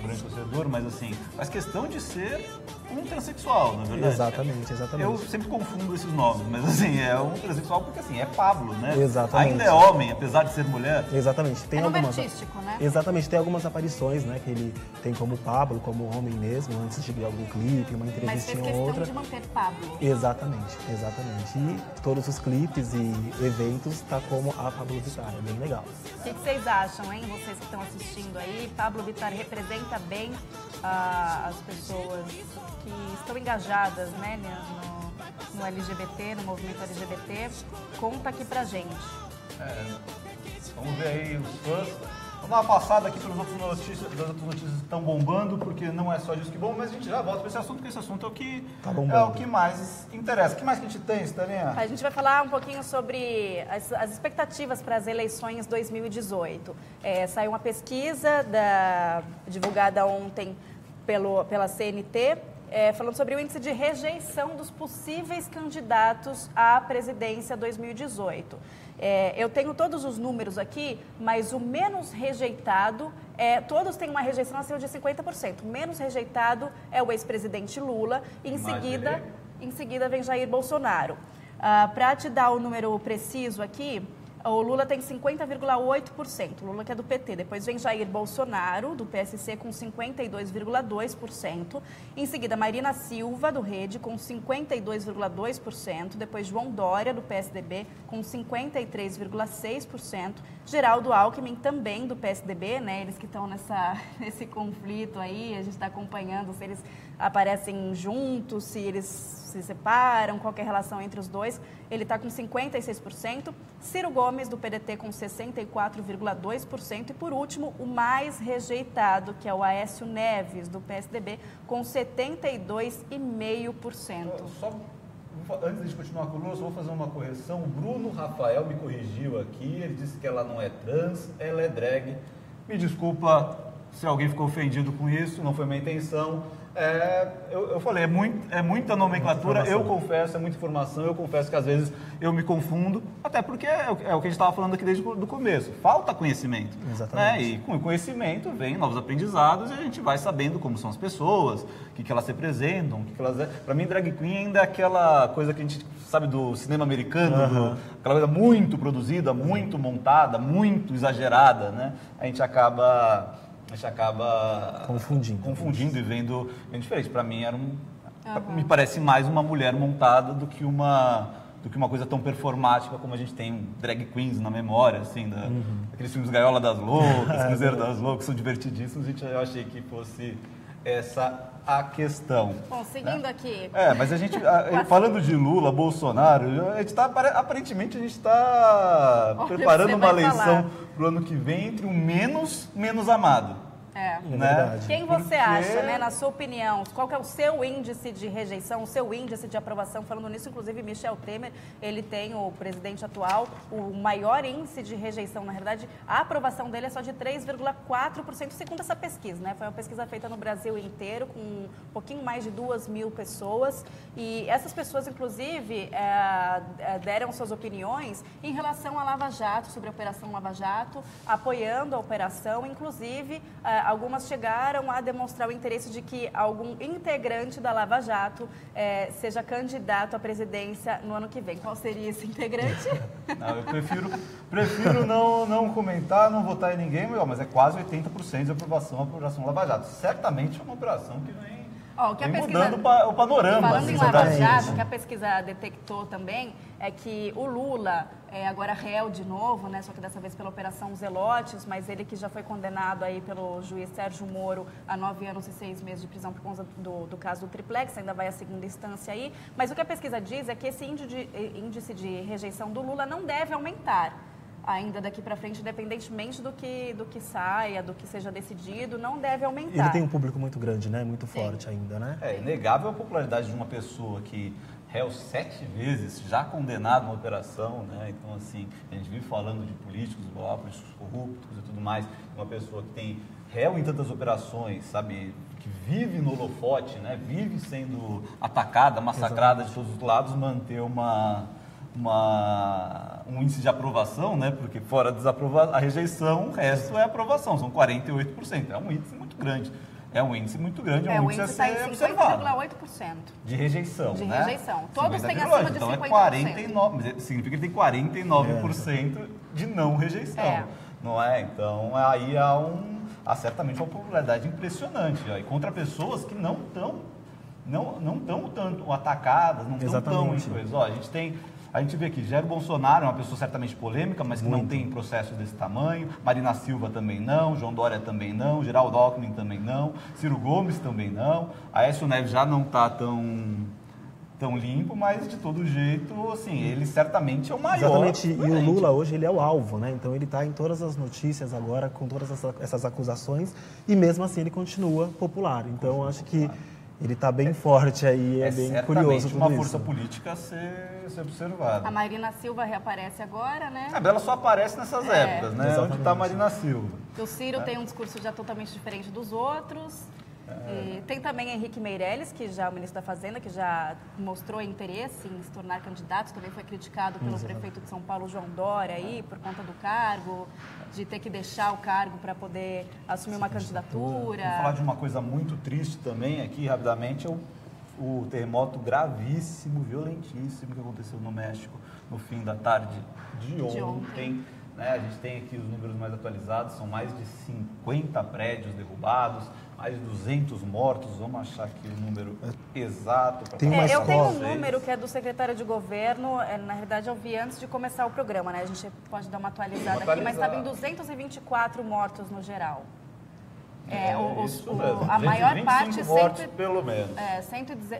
grande torcedor, mas assim, faz questão de ser um transexual, na verdade. Exatamente. Eu sempre confundo esses nomes, mas assim, é um transexual porque assim, é Pablo, né? Exatamente. Ainda é homem, apesar de ser mulher. Exatamente. Tem nome algumas artístico, né? Exatamente, tem algumas aparições, né, que ele tem como Pablo, como homem mesmo, antes de algum clipe, uma Mas fez entrevistinha ou questão outra. de manter Pablo. Exatamente. E todos os clipes e eventos tá como a Pablo Vittar, é bem legal. O que vocês acham, hein? Vocês que estão assistindo aí, Pablo Vittar representa bem as pessoas que estão engajadas, né, no LGBT, no movimento LGBT. Conta aqui pra gente. Vamos ver aí os fãs. Vamos dar uma passada aqui pelas outras notícias que estão bombando, porque não é só disso que bomba, mas a gente já volta para esse assunto, porque esse assunto é o que mais interessa. O que mais que a gente tem, Starinha? A gente vai falar um pouquinho sobre as expectativas para as eleições 2018. Saiu uma pesquisa divulgada ontem pela CNT, falando sobre o índice de rejeição dos possíveis candidatos à presidência 2018. Eu tenho todos os números aqui, mas o menos rejeitado, todos têm uma rejeição acima de 50%. O menos rejeitado é o ex-presidente Lula, e em seguida vem Jair Bolsonaro. Para te dar o número preciso aqui, o Lula tem 50,8%, Lula que é do PT. Depois vem Jair Bolsonaro, do PSC, com 52,2%. Em seguida, Marina Silva, do Rede, com 52,2%. Depois, João Dória, do PSDB, com 53,6%. Geraldo Alckmin, também do PSDB, né? Eles que estão nesse conflito aí, a gente está acompanhando se eles aparecem juntos, se eles se separam, qual que é a relação entre os dois. Ele está com 56%. Ciro Gomes, do PDT, com 64,2%. E, por último, o mais rejeitado, que é o Aécio Neves, do PSDB, com 72,5%. Antes de continuar com o Lula, só vou fazer uma correção. O Bruno Rafael me corrigiu aqui, ele disse que ela não é trans, ela é drag. Me desculpa se alguém ficou ofendido com isso, não foi minha intenção. Eu falei, é muita nomenclatura, eu confesso, é muita informação, eu confesso que às vezes eu me confundo, até porque é o que a gente estava falando aqui desde o começo, falta conhecimento. Exatamente. Né? E com o conhecimento vem novos aprendizados e a gente vai sabendo como são as pessoas, o que elas representam, Para mim, drag queen ainda é aquela coisa que a gente sabe do cinema americano, aquela coisa muito produzida, muito montada, muito exagerada, né? A gente acaba confundindo e vendo bem diferente. Para mim me parece mais uma mulher montada do que uma coisa tão performática como a gente tem drag queens na memória, assim, aqueles filmes Gaiola das Loucas, Cruzeiro das Loucas, são divertidíssimos. Eu achei que fosse essa a questão. Bom, seguindo aqui. Mas a gente, falando de Lula, Bolsonaro, aparentemente a gente está preparando uma eleição para o ano que vem entre o menos amado. Verdade. Quem você acha, né, na sua opinião, qual que é o seu índice de rejeição, o seu índice de aprovação? Falando nisso, inclusive, Michel Temer, ele tem, o presidente atual, o maior índice de rejeição. Na verdade, a aprovação dele é só de 3,4%, segundo essa pesquisa, né? Foi uma pesquisa feita no Brasil inteiro, com um pouquinho mais de 2.000 pessoas. E essas pessoas, inclusive, deram suas opiniões em relação à Lava Jato, sobre a Operação Lava Jato, apoiando a operação, inclusive... algumas chegaram a demonstrar o interesse de que algum integrante da Lava Jato seja candidato à presidência no ano que vem. Qual seria esse integrante? Não, eu prefiro não comentar, não votar em ninguém, mas é quase 80% de aprovação à Operação Lava Jato. Certamente é uma operação que vem mudando o panorama. Falando em Lava Jato, o que a pesquisa detectou também é que o Lula é agora réu de novo, né? Só que dessa vez pela Operação Zelotes, mas ele que já foi condenado aí pelo juiz Sérgio Moro a 9 anos e 6 meses de prisão por conta do caso do Triplex, ainda vai à segunda instância aí. Mas o que a pesquisa diz é que esse índice de rejeição do Lula não deve aumentar ainda daqui para frente, independentemente do que saia, do que seja decidido, não deve aumentar. Ele tem um público muito grande, né? Muito forte ainda, né? É inegável a popularidade de uma pessoa que réu 7 vezes, já condenado numa operação, né? Então, assim, a gente vive falando de políticos corruptos e tudo mais, uma pessoa que tem réu em tantas operações, sabe, que vive no holofote, né, vive sendo atacada, massacrada de todos os lados, manter um índice de aprovação, né, porque fora a rejeição, o resto é aprovação, são 48%, é um índice muito grande. É um índice muito grande, é um índice a ser observado. 50,8%. De rejeição, De né? rejeição. Todos têm 50,9%. acima de então 50%. É 49, significa que tem 49% de não rejeição, não é? Então, aí há certamente uma popularidade impressionante. E contra pessoas que não estão tanto atacadas, não estão tão em coisa. Ó, a gente vê aqui, Jair Bolsonaro é uma pessoa certamente polêmica, mas que não tem processo desse tamanho. Marina Silva também não, João Dória também não, Geraldo Alckmin também não, Ciro Gomes também não. Aécio Neves já não está tão limpo, mas de todo jeito, assim, ele certamente é o maior. Exatamente, e o Lula hoje ele é o alvo, né? Então ele está em todas as notícias agora, com todas essas acusações, e mesmo assim ele continua popular. Então acho que ele está bem forte aí, é bem curioso tudo uma isso. força política a ser observada. A Marina Silva reapearece agora, né? Ela só aparece nessas épocas, né? Exatamente. Onde está a Marina Silva. O Ciro tem um discurso já totalmente diferente dos outros. E tem também Henrique Meirelles, que já é o ministro da Fazenda, que já mostrou interesse em se tornar candidato, também foi criticado pelo prefeito de São Paulo, João Dória, aí, por conta do cargo, de ter que deixar o cargo para poder assumir uma candidatura. Vou falar de uma coisa muito triste também aqui, rapidamente, o terremoto gravíssimo, violentíssimo que aconteceu no México no fim da tarde de ontem. Né? A gente tem aqui os números mais atualizados, são mais de 50 prédios derrubados, mais de 200 mortos, vamos achar aqui o número exato. Tem uma eu tenho um escola. número que é do secretário de governo, na realidade eu vi antes de começar o programa, né? A gente pode dar uma atualizada aqui, mas estava em 224 mortos no geral. A maior parte, mortos, pelo menos.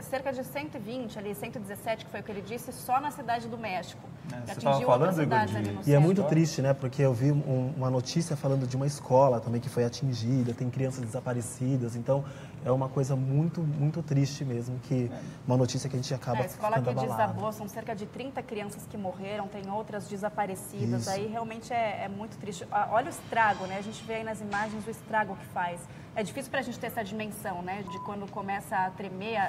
cerca de 120, ali 117, que foi o que ele disse, só na cidade do México. Você Atingiu falando, outras cidades ali no E é centro. muito triste, né? Porque eu vi uma notícia falando de uma escola também que foi atingida, tem crianças desaparecidas, então é uma coisa muito, muito triste mesmo, que uma notícia que a gente acaba A escola ficando que abalado. desabou, são cerca de 30 crianças que morreram, tem outras desaparecidas, Isso. aí realmente é muito triste. Olha o estrago, né? A gente vê aí nas imagens o estrago que faz. É difícil para a gente ter essa dimensão, né? De quando começa a tremer,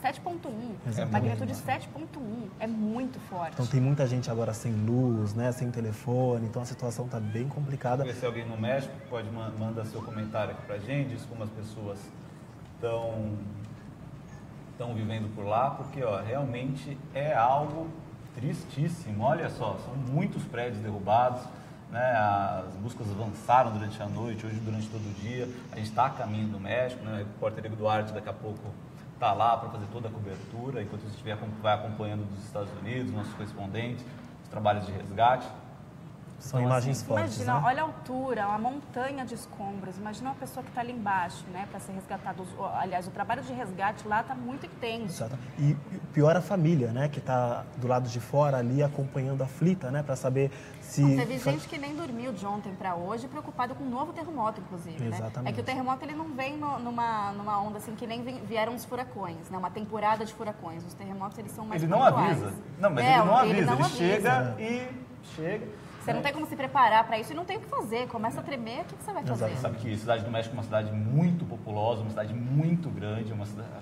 7.1, magnitude 7.1, é muito forte. Então tem muita gente agora sem luz, né? Sem telefone, então a situação está bem complicada. Se alguém no México pode mandar seu comentário aqui pra gente, diz como as pessoas estão vivendo por lá, porque realmente é algo tristíssimo. Olha só, são muitos prédios derrubados, né? As buscas avançaram durante a noite, hoje durante todo o dia. A gente está a caminho do México, né? O repórter Ego Duarte daqui a pouco está lá para fazer toda a cobertura, enquanto a gente vai acompanhando dos Estados Unidos, nossos correspondentes, os trabalhos de resgate. São Então, imagens assim, fortes, Imagina, né? olha a altura, uma montanha de escombros. Imagina uma pessoa que está ali embaixo, né, para ser resgatada. Aliás, o trabalho de resgate lá está muito intenso. Exato. E pior a família, né? Que está do lado de fora ali acompanhando aflita, né? Para saber se... Teve gente que nem dormiu de ontem para hoje, preocupado com um novo terremoto, inclusive. Né? Exatamente. É que o terremoto ele não vem numa onda assim que nem vieram os furacões, né? Uma temporada de furacões. Os terremotos eles são mais Ele não pontuais. avisa. Não, mas ele não avisa. Ele avisa. chega. Você não tem como se preparar para isso e não tem o que fazer. Começa a tremer, o que você vai fazer? Exato. Sabe que a Cidade do México é uma cidade muito populosa, uma cidade muito grande,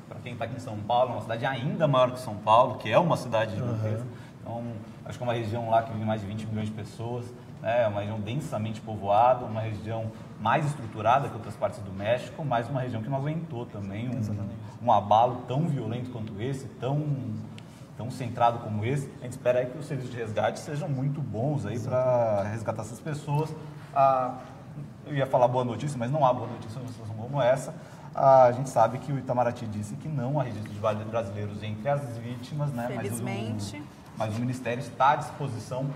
para quem está aqui em São Paulo, é uma cidade ainda maior que São Paulo, que é uma cidade gigantesca. Então, acho que é uma região lá que vive mais de 20 milhões de pessoas, né? É uma região densamente povoada, uma região mais estruturada que outras partes do México, mas uma região que não aguentou também um abalo tão violento quanto esse, tão centrado como esse. A gente espera aí que os serviços de resgate sejam muito bons aí para resgatar essas pessoas. Eu ia falar boa notícia, mas não há boa notícia numa situação como essa. A gente sabe que o Itamaraty disse que não há registro de brasileiros entre as vítimas, né? Felizmente. Mas o Ministério está à disposição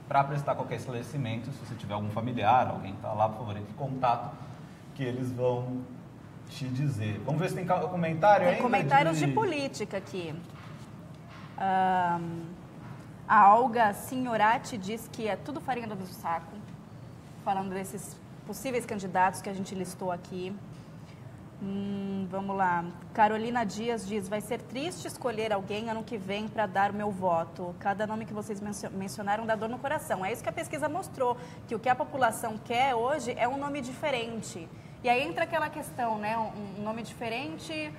para prestar qualquer esclarecimento. Se você tiver algum familiar, alguém está lá, por favor, entre em contato, que eles vão te dizer. Vamos ver se tem comentário aí. Tem comentários de política aqui. A Olga Signorati diz que é tudo farinha do mesmo saco, falando desses possíveis candidatos que a gente listou aqui. Vamos lá. Carolina Dias diz, vai ser triste escolher alguém ano que vem para dar o meu voto. Cada nome que vocês mencionaram dá dor no coração. É isso que a pesquisa mostrou, que o que a população quer hoje é um nome diferente. E aí entra aquela questão, né? Um nome diferente,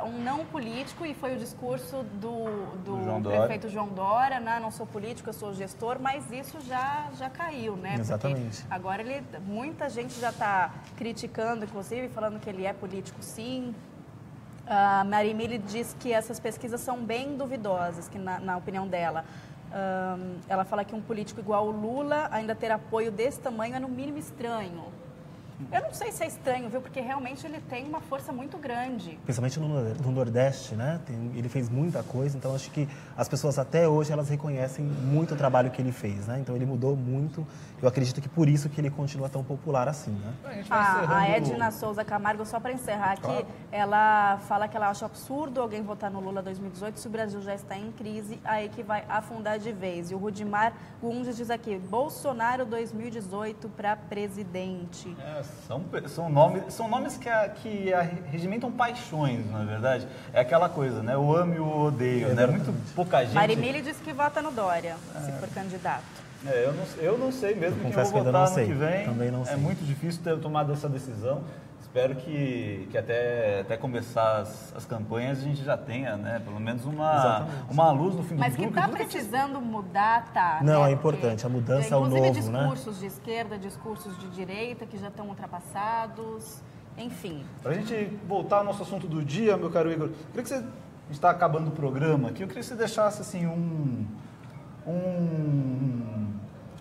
um não político, e foi o discurso do prefeito João Dória, né? Não sou político, eu sou gestor, mas isso já caiu, né? Exatamente. Porque agora muita gente já está criticando, inclusive, falando que ele é político, sim. A Marimile diz que essas pesquisas são bem duvidosas, que na opinião dela. Ela fala que um político igual o Lula ainda ter apoio desse tamanho é no mínimo estranho. Eu não sei se é estranho, viu? Porque realmente ele tem uma força muito grande. Principalmente no Nordeste, né? Ele fez muita coisa, então acho que as pessoas até hoje elas reconhecem muito o trabalho que ele fez, né? Então ele mudou muito. Eu acredito que por isso que ele continua tão popular assim, né? A Edna Souza Camargo, só para encerrar aqui, ela fala que ela acha absurdo alguém votar no Lula 2018 se o Brasil já está em crise, aí que vai afundar de vez. E o Rudimar Gundes diz aqui, Bolsonaro 2018 para presidente. São nomes que regimentam paixões, na verdade. É aquela coisa, né? O amo e o odeio, né? Muito pouca gente... Marimile disse que vota no Dória, se for candidato. Eu não sei mesmo quem eu vou votar ano que vem. Também não sei. É muito difícil ter tomado essa decisão. Espero que até começar as campanhas a gente já tenha, né? Pelo menos uma luz no fim do túnel. Mas que está precisando mudar, tá? Não, né? é importante. A mudança é o novo, né? Inclusive discursos de esquerda, discursos de direita que já estão ultrapassados, enfim. Para a gente voltar ao nosso assunto do dia, meu caro Igor, queria que você... A gente está acabando o programa aqui, eu queria que você deixasse, assim,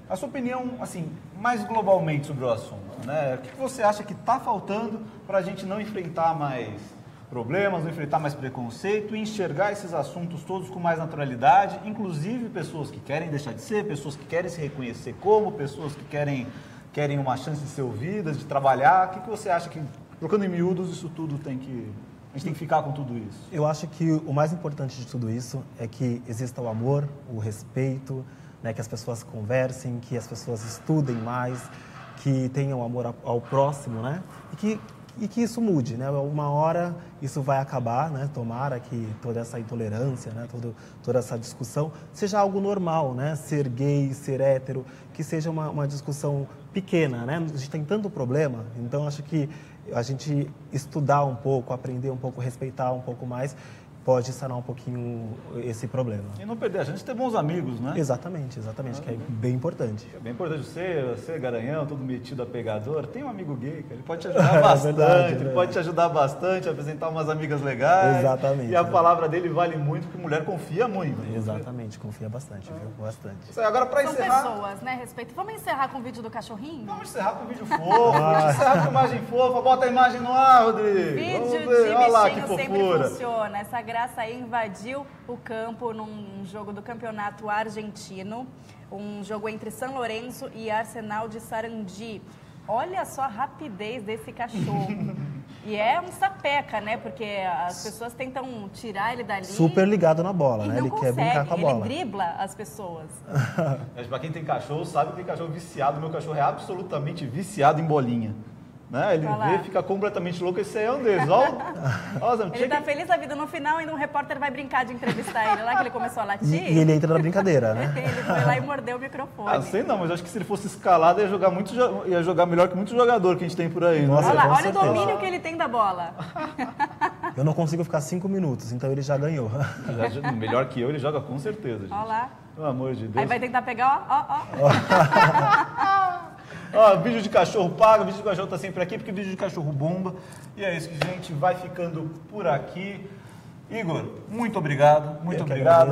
a sua opinião, assim, mais globalmente sobre o assunto, né? O que você acha que está faltando para a gente não enfrentar mais problemas, não enfrentar mais preconceito e enxergar esses assuntos todos com mais naturalidade, inclusive pessoas que querem deixar de ser, pessoas que querem se reconhecer como, pessoas que querem uma chance de ser ouvidas, de trabalhar. O que você acha que, trocando em miúdos, isso tudo a gente tem que ficar com tudo isso? Eu acho que o mais importante de tudo isso é que exista o amor, o respeito, né, que as pessoas conversem, que as pessoas estudem mais, que tenham amor ao próximo, né? E que isso mude, né? Uma hora isso vai acabar, né? Tomara que toda essa intolerância, né? Toda essa discussão seja algo normal, né? Ser gay, ser hétero, que seja uma discussão pequena, né? A gente tem tanto problema, então acho que a gente estudar um pouco, aprender um pouco, respeitar um pouco mais, pode sanar um pouquinho esse problema. E não perder a gente ter bons amigos, né? Exatamente, que é bem importante. É bem importante você, garanhão, todo metido a pegador, tem um amigo gay, cara, ele pode te ajudar bastante, ele pode te ajudar bastante a apresentar umas amigas legais. Exatamente. E a palavra dele vale muito, porque mulher confia muito. Exatamente, confia bastante, viu? Bastante. Agora, para encerrar... São pessoas, né? Respeito. Vamos encerrar com o vídeo do cachorrinho? Vamos encerrar com o vídeo fofo, vamos encerrar com a imagem fofa, bota a imagem no ar, Rodrigo. Vídeo de Olha lá, que bichinho sempre fofura. funciona. Essa graça aí invadiu o campo num jogo do campeonato argentino, um jogo entre São Lourenço e Arsenal de Sarandi. Olha só a rapidez desse cachorro. E é um sapeca, né? Porque as pessoas tentam tirar ele dali. Super ligado na bola, né? Ele quer brincar com a bola. Ele dribla as pessoas. Mas pra quem tem cachorro, sabe que tem cachorro viciado. Meu cachorro é absolutamente viciado em bolinha. Né? Ele vê, fica completamente louco, esse aí é um deles. Ele tá feliz da vida. No final, ainda um repórter vai brincar de entrevistar ele lá, que ele começou a latir. E ele entra na brincadeira, né? Ele foi lá e mordeu o microfone. Sei não, mas acho que se ele fosse escalado, ia jogar melhor que muito jogador que a gente tem por aí. Nossa, olha o domínio que ele tem da bola. Eu não consigo ficar 5 minutos, então ele já ganhou. Melhor que eu, ele joga com certeza, gente. Olha lá. Pelo amor de Deus. Aí vai tentar pegar, ó. Vídeo de cachorro paga, vídeo de cachorro tá sempre aqui, porque vídeo de cachorro bomba. E é isso que a gente vai ficando por aqui. Igor, muito obrigado por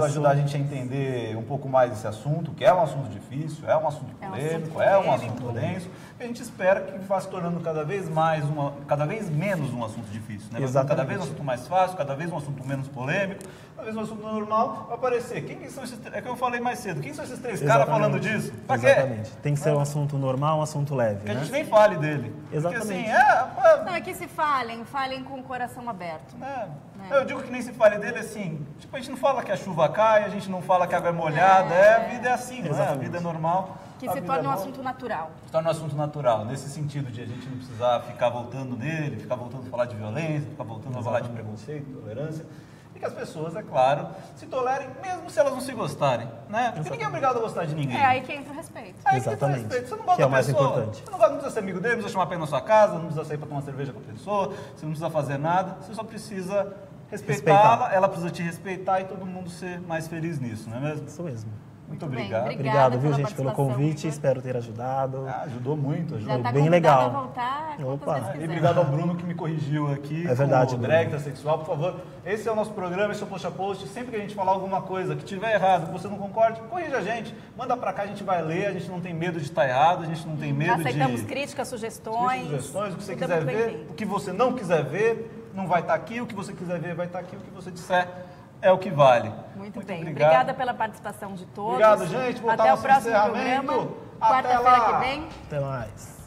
ajudar a gente a entender um pouco mais esse assunto, que é um assunto difícil, é um assunto polêmico, é um assunto denso. E a gente espera que vá se tornando cada vez menos um assunto difícil, né? Cada vez um assunto mais fácil, cada vez um assunto menos polêmico, cada vez um assunto normal. Vai aparecer. Quem são esses três? É que eu falei mais cedo. Quem são esses três caras falando disso? Pra quê? Exatamente. Tem que ser um assunto normal, um assunto leve. Que a gente nem fale dele. Exatamente. Porque, Não, é que se falem com o coração aberto. Eu digo que nem se fale dele assim, tipo, a gente não fala que a chuva cai, a gente não fala que a água é molhada, a vida é assim, não é? A vida é normal. Que a se vida torne um nova. assunto natural. Se torna um assunto natural, nesse sentido de a gente não precisar ficar voltando nele, ficar voltando a falar de violência, ficar voltando a falar de preconceito, intolerância. E que as pessoas, é claro, se tolerem, mesmo se elas não se gostarem, né? Porque ninguém é obrigado a gostar de ninguém. É aí que entra o respeito. Aí que Exatamente. tem respeito. Você não gosta Que é o da mais pessoa, importante. Você não precisa ser amigo dele, não precisa chamar pra ir na sua casa, não precisa sair pra tomar cerveja com a pessoa, você não precisa fazer nada, você só precisa respeitá-la, ela precisa te respeitar e todo mundo ser mais feliz nisso, não é mesmo? Isso mesmo. Muito bem, obrigado. obrigada. Obrigado, viu, pela gente, pelo participação, convite. Igor. Espero ter ajudado. Ajudou muito, ajudou. Já está bem convidado legal. a voltar quantas Opa. vezes E quiser. obrigado ao Bruno que me corrigiu aqui. É verdade, O Bruno. drag sexual, por favor. Esse é o nosso programa, esse é o Post a Post. Sempre que a gente falar alguma coisa que tiver errado, que você não concorde, corrija a gente. Manda pra cá, a gente vai ler. A gente não tem medo de estar errado, a gente não tem medo Aceitamos de... críticas, sugestões. sugestões, o que você Tudo é quiser muito ver, bem-vindo. o que você não quiser ver, não vai estar aqui, o que você quiser ver vai estar aqui, o que você disser é o que vale. Muito bem. obrigado. Obrigada pela participação de todos. Obrigado, gente. Voltar Até o nosso próximo encerramento. programa. Até Quarta-feira lá. que vem. Até mais.